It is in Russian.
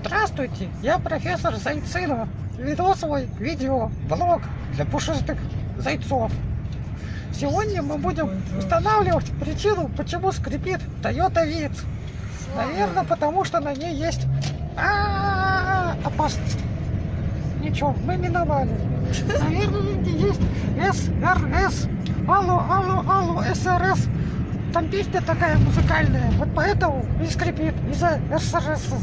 Здравствуйте, я профессор Зайцина. Веду свой видеоблог для пушистых зайцов. Сегодня мы будем устанавливать причину, почему скрипит Toyota Vitz. Наверное, потому что на ней есть опасность. Ничего, мы миновали. Наверное, на ней есть СРС. Алло, СРС. Там песня такая музыкальная. Вот поэтому и скрипит из-за СРС.